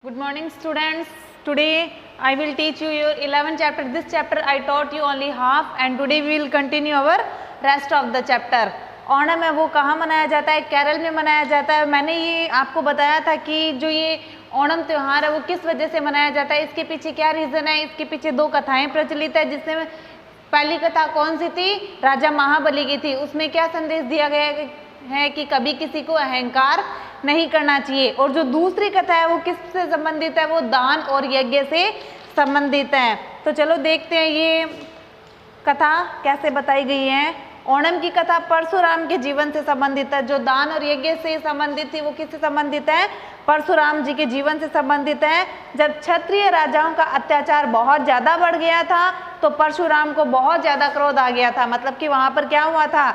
Good morning students. Today I will teach you your 11th chapter. This chapter I taught you only half and today we will continue our rest of the chapter. Onam है वो कहाँ मनाया जाता है? केरल में मनाया जाता है। मैंने ये आपको बताया था कि जो ये ओणम त्यौहार है वो किस वजह से मनाया जाता है, इसके पीछे क्या रीज़न है। इसके पीछे दो कथाएं प्रचलित है, जिसमें पहली कथा कौन सी थी? राजा महाबली की थी। उसमें क्या संदेश दिया गया है कि कभी किसी को अहंकार नहीं करना चाहिए। और जो दूसरी कथा है वो किससे संबंधित है? वो दान और यज्ञ से संबंधित है। तो चलो देखते हैं ये कथा कैसे बताई गई है। ओणम की कथा परशुराम के जीवन से संबंधित है। जो दान और यज्ञ से संबंधित थी वो किससे संबंधित है? परशुराम जी के जीवन से संबंधित है। जब क्षत्रिय राजाओं का अत्याचार बहुत ज़्यादा बढ़ गया था तो परशुराम को बहुत ज़्यादा क्रोध आ गया था। मतलब कि वहाँ पर क्या हुआ था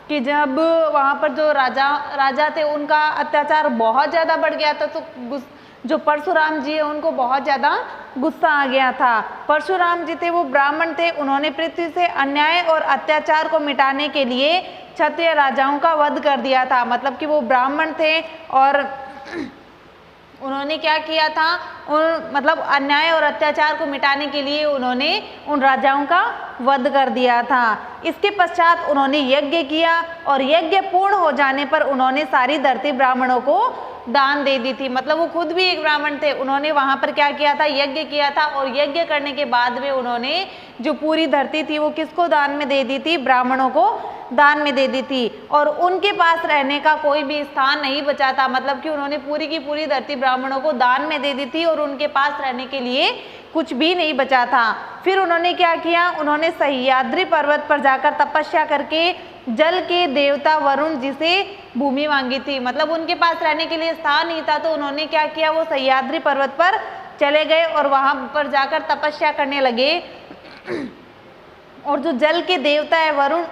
कि जब वहाँ पर जो राजा थे उनका अत्याचार बहुत ज़्यादा बढ़ गया था, तो जो परशुराम जी है उनको बहुत ज़्यादा गुस्सा आ गया था। परशुराम जी थे वो ब्राह्मण थे। उन्होंने पृथ्वी से अन्याय और अत्याचार को मिटाने के लिए क्षत्रिय राजाओं का वध कर दिया था। मतलब कि वो ब्राह्मण थे और उन्होंने क्या किया था, मतलब अन्याय और अत्याचार को मिटाने के लिए उन्होंने उन राजाओं का वध कर दिया था। इसके पश्चात उन्होंने यज्ञ किया और यज्ञ पूर्ण हो जाने पर उन्होंने सारी धरती ब्राह्मणों को दान दे दी थी। मतलब वो खुद भी एक ब्राह्मण थे। उन्होंने वहाँ पर क्या किया था? यज्ञ किया था। और यज्ञ करने के बाद में उन्होंने जो पूरी धरती थी वो किसको दान में दे दी थी? ब्राह्मणों को दान में दे दी थी। और उनके पास रहने का कोई भी स्थान नहीं बचा था। मतलब कि उन्होंने पूरी की पूरी धरती ब्राह्मणों को दान में दे दी थी और उनके पास रहने के लिए कुछ भी नहीं बचा था। फिर उन्होंने क्या किया? उन्होंने सह्याद्री पर्वत पर जाकर तपस्या करके जल के देवता वरुण जी से भूमि मांगी थी। मतलब उनके पास रहने के लिए स्थान नहीं था, तो उन्होंने क्या किया? वो सह्याद्री पर्वत पर चले गए और वहां पर जाकर तपस्या करने लगे। और जो जल के देवता है वरुण,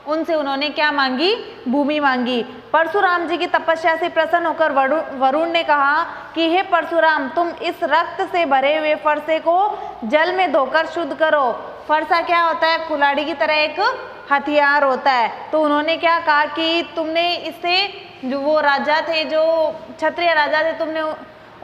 उनसे उन्होंने क्या मांगी? भूमि मांगी। परशुराम जी की तपस्या से प्रसन्न होकर वरुण ने कहा कि हे परशुराम, तुम इस रक्त से भरे हुए फरसे को जल में धोकर शुद्ध करो। फरसा क्या होता है? कुल्हाड़ी की तरह एक हथियार होता है। तो उन्होंने क्या कहा कि तुमने इससे, जो वो राजा थे, जो क्षत्रिय राजा थे, तुमने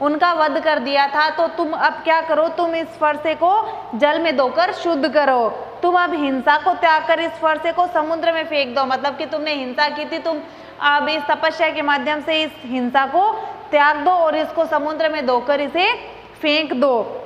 उनका वध कर दिया था, तो तुम अब क्या करो? तुम इस फरसे को जल में धोकर शुद्ध करो। तुम अब हिंसा को त्याग कर इस फरसे को समुद्र में फेंक दो। मतलब कि तुमने हिंसा की थी, तुम अब इस तपस्या के माध्यम से इस हिंसा को त्याग दो और इसको समुद्र में धोकर इसे फेंक दो।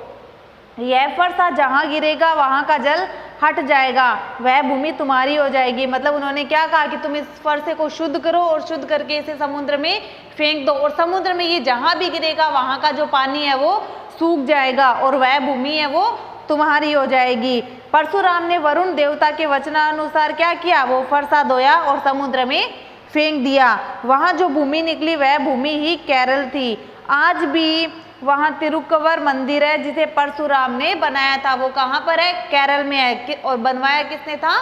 यह फरसा जहाँ गिरेगा वहाँ का जल हट जाएगा, वह भूमि तुम्हारी हो जाएगी। मतलब उन्होंने क्या कहा कि तुम इस फरसे को शुद्ध करो और शुद्ध करके इसे समुद्र में फेंक दो और समुद्र में ये जहाँ भी गिरेगा वहाँ का जो पानी है वो सूख जाएगा और वह भूमि है वो तुम्हारी हो जाएगी। परशुराम ने वरुण देवता के वचनानुसार क्या किया? वो फरसा धोया और समुद्र में फेंक दिया। वहाँ जो भूमि निकली वह भूमि ही केरल थी। आज भी वहाँ तिरुक्कवर मंदिर है जिसे परशुराम ने बनाया था। वो कहाँ पर है? केरल में है। और बनवाया किसने था?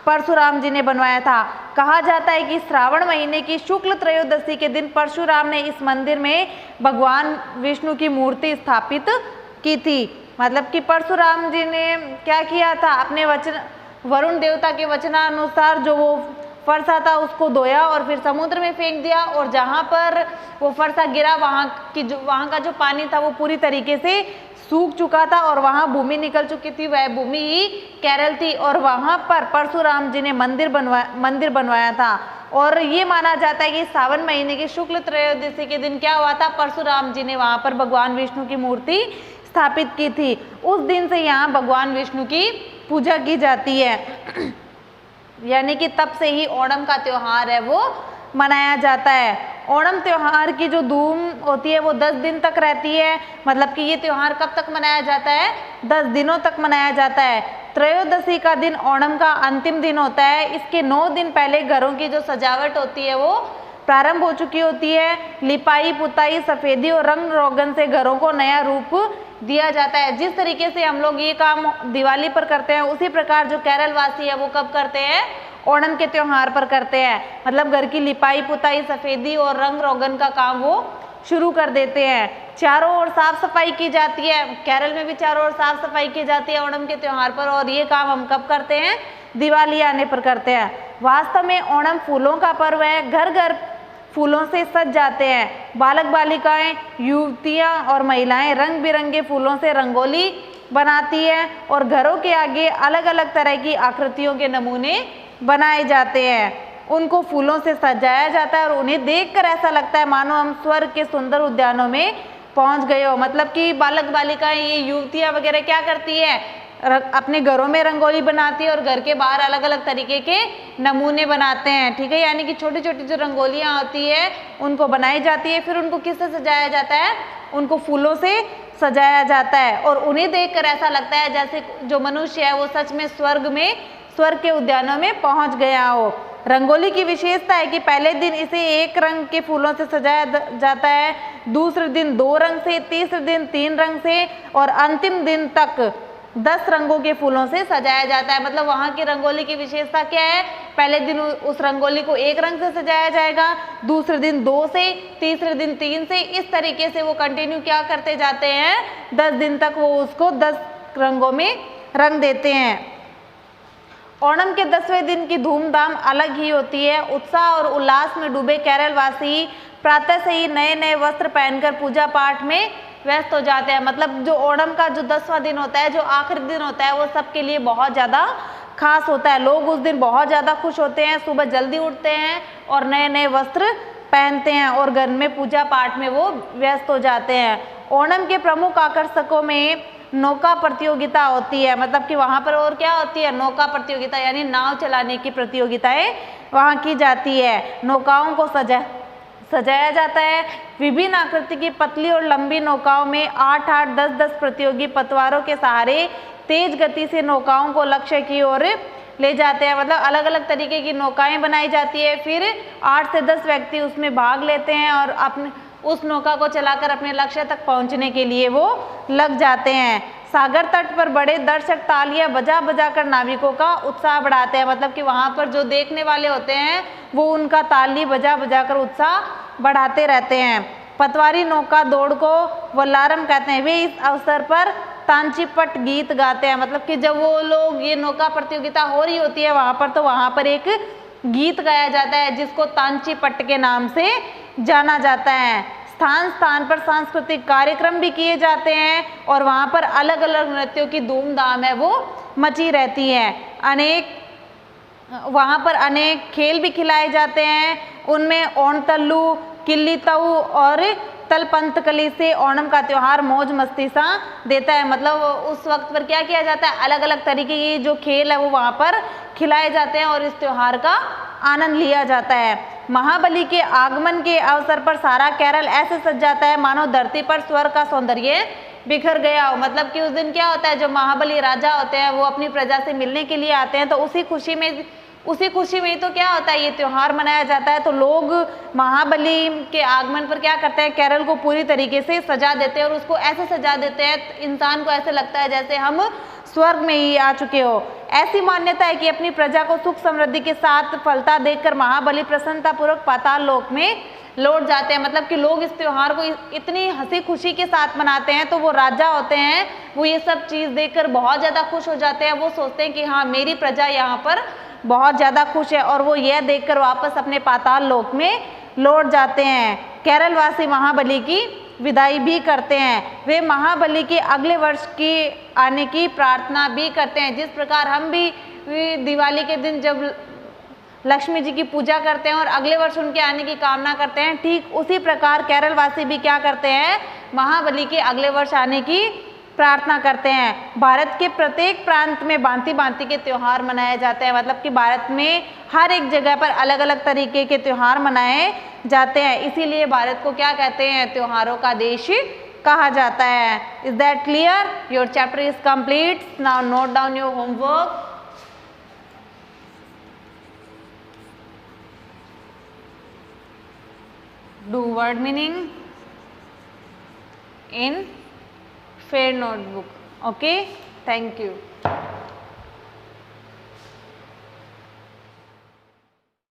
परशुराम जी ने बनवाया था। कहा जाता है कि श्रावण महीने की शुक्ल त्रयोदशी के दिन परशुराम ने इस मंदिर में भगवान विष्णु की मूर्ति स्थापित की थी। मतलब कि परशुराम जी ने क्या किया था? अपने वरुण देवता के वचनानुसार जो वो फरसा था उसको धोया और फिर समुद्र में फेंक दिया और जहाँ पर वो फरसा गिरा वहाँ का जो पानी था वो पूरी तरीके से सूख चुका था और वहाँ भूमि निकल चुकी थी। वह भूमि ही केरल थी और वहाँ पर परशुराम जी ने मंदिर बनवाया था। और ये माना जाता है कि सावन महीने की शुक्ल त्रयोदशी के दिन क्या हुआ था? परशुराम जी ने वहाँ पर भगवान विष्णु की मूर्ति स्थापित की थी। उस दिन से यहाँ भगवान विष्णु की पूजा की जाती है। यानी कि तब से ही ओणम का त्यौहार है वो मनाया जाता है। ओणम त्यौहार की जो धूम होती है वो 10 दिन तक रहती है। मतलब कि ये त्यौहार कब तक मनाया जाता है? 10 दिनों तक मनाया जाता है। त्रयोदशी का दिन ओणम का अंतिम दिन होता है। इसके 9 दिन पहले घरों की जो सजावट होती है वो प्रारंभ हो चुकी होती है। लिपाई पुताई, सफ़ेदी और रंग रोगन से घरों को नया रूप दिया जाता है। जिस तरीके से हम लोग ये काम दिवाली पर करते हैं उसी प्रकार जो केरल वासी है वो कब करते हैं? ओणम के त्यौहार पर करते हैं। मतलब घर की लिपाई पुताई, सफ़ेदी और रंग रोगन का काम वो शुरू कर देते हैं। चारों ओर साफ सफाई की जाती है। केरल में भी चारों ओर साफ सफाई की जाती है ओणम के त्यौहार पर। और ये काम हम कब करते हैं? दिवाली आने पर करते हैं। वास्तव में ओणम फूलों का पर्व है। घर घर फूलों से सज जाते हैं। बालक बालिकाएं, युवतियां और महिलाएं रंग बिरंगे फूलों से रंगोली बनाती है और घरों के आगे अलग अलग तरह की आकृतियों के नमूने बनाए जाते हैं। उनको फूलों से सजाया जाता है और उन्हें देखकर ऐसा लगता है मानो हम स्वर्ग के सुंदर उद्यानों में पहुंच गए हो। मतलब कि बालक बालिकाएं, ये युवतियां वगैरह क्या करती है, अपने घरों में रंगोली बनाती है और घर के बाहर अलग अलग तरीके के नमूने बनाते हैं, ठीक है। यानी कि छोटी छोटी जो रंगोलियां होती है उनको बनाई जाती है, फिर उनको किससे सजाया जाता है, उनको फूलों से सजाया जाता है और उन्हें देखकर ऐसा लगता है जैसे जो मनुष्य है वो सच में स्वर्ग के उद्यानों में पहुंच गया हो। रंगोली की विशेषता है कि पहले दिन इसे एक रंग के फूलों से सजाया जाता है, दूसरे दिन 2 रंग से, तीसरे दिन 3 रंग से और अंतिम दिन तक 10 रंगों के फूलों से सजाया जाता है। मतलब वहाँ की रंगोली की विशेषता क्या है, पहले दिन उस रंगोली को 1 रंग से सजाया जाएगा, दूसरे दिन 2 से, तीसरे दिन 3 से, इस तरीके से वो कंटिन्यू क्या करते जाते हैं, 10 दिन तक वो उसको 10 रंगों में रंग देते हैं। ओणम के 10वें दिन की धूमधाम अलग ही होती है। उत्साह और उल्लास में डूबे केरल वासी प्रातः से ही नए नए वस्त्र पहनकर पूजा पाठ में व्यस्त हो जाते हैं। मतलब जो ओणम का जो 10वां दिन होता है, जो आखिरी दिन होता है, वो सबके लिए बहुत ज़्यादा खास होता है। लोग उस दिन बहुत ज़्यादा खुश होते हैं, सुबह जल्दी उठते हैं और नए नए वस्त्र पहनते हैं और घर में पूजा पाठ में वो व्यस्त हो जाते हैं। ओणम के प्रमुख आकर्षकों में नौका प्रतियोगिता होती है। मतलब कि वहाँ पर और क्या होती है, नौका प्रतियोगिता, यानी नाव चलाने की प्रतियोगिताएं वहाँ की जाती है। नौकाओं को सजाया जाता है। विभिन्न आकृति की पतली और लंबी नौकाओं में 8-8, 10-10 प्रतियोगी पतवारों के सहारे तेज गति से नौकाओं को लक्ष्य की ओर ले जाते हैं। मतलब अलग अलग तरीके की नौकाएं बनाई जाती है, फिर 8 से 10 व्यक्ति उसमें भाग लेते हैं और अपने उस नौका को चलाकर अपने लक्ष्य तक पहुंचने के लिए वो लग जाते हैं। सागर तट पर बड़े दर्शक तालियां बजा बजा कर नाविकों का उत्साह बढ़ाते हैं। मतलब कि वहाँ पर जो देखने वाले होते हैं वो उनका ताली बजा बजा कर उत्साह बढ़ाते रहते हैं। पतवारी नौका दौड़ को वल्लारम कहते हैं। वे इस अवसर पर तांचीपट गीत गाते हैं। मतलब कि जब वो लोग ये नौका प्रतियोगिता हो रही होती है वहाँ पर, तो वहाँ पर एक गीत गाया जाता है जिसको तांचीपट के नाम से जाना जाता है। स्थान स्थान पर सांस्कृतिक कार्यक्रम भी किए जाते हैं और वहाँ पर अलग अलग नृत्यों की धूमधाम है वो मची रहती है। वहाँ पर अनेक खेल भी खिलाए जाते हैं। उनमें ओणतल्लू, किल्ली तऊ और तलपंतकली से ओणम का त्यौहार मौज मस्ती सा देता है। मतलब उस वक्त पर क्या किया जाता है, अलग अलग तरीके की जो खेल है वो वहाँ पर खिलाए जाते हैं और इस त्यौहार का आनंद लिया जाता है। महाबली के आगमन के अवसर पर सारा केरल ऐसे सज जाता है मानो धरती पर स्वर्ग का सौंदर्य बिखर गया हो। मतलब कि उस दिन क्या होता है, जो महाबली राजा होते हैं वो अपनी प्रजा से मिलने के लिए आते हैं, तो उसी खुशी में तो क्या होता है, ये त्यौहार मनाया जाता है। तो लोग महाबली के आगमन पर क्या करते हैं, केरल को पूरी तरीके से सजा देते हैं और उसको ऐसे सजा देते हैं इंसान को ऐसे लगता है जैसे हम स्वर्ग में ही आ चुके हो। ऐसी मान्यता है कि अपनी प्रजा को सुख समृद्धि के साथ फलता देखकर महाबली प्रसन्नतापूर्वक पाताल लोक में लौट जाते हैं। मतलब कि लोग इस त्योहार को इतनी हंसी खुशी के साथ मनाते हैं, तो वो राजा होते हैं वो ये सब चीज़ देखकर बहुत ज़्यादा खुश हो जाते हैं। वो सोचते हैं कि हाँ, मेरी प्रजा यहाँ पर बहुत ज़्यादा खुश है और वो यह देखकर वापस अपने पाताल लोक में लौट जाते हैं। केरल वासी महाबली की विदाई भी करते हैं। वे महाबली के अगले वर्ष की आने की प्रार्थना भी करते हैं। जिस प्रकार हम भी दिवाली के दिन जब लक्ष्मी जी की पूजा करते हैं और अगले वर्ष उनके आने की कामना करते हैं, ठीक उसी प्रकार केरल वासी भी क्या करते हैं, महाबली के अगले वर्ष आने की प्रार्थना करते हैं। भारत के प्रत्येक प्रांत में भांति भांति के त्यौहार मनाए जाते हैं। मतलब कि भारत में हर एक जगह पर अलग अलग तरीके के त्यौहार मनाए जाते हैं, इसीलिए भारत को क्या कहते हैं, त्योहारों का देश कहा जाता है। Is that clear? Your chapter is complete. Now note down your homework. Do word meaning in fair notebook. Okay, thank you.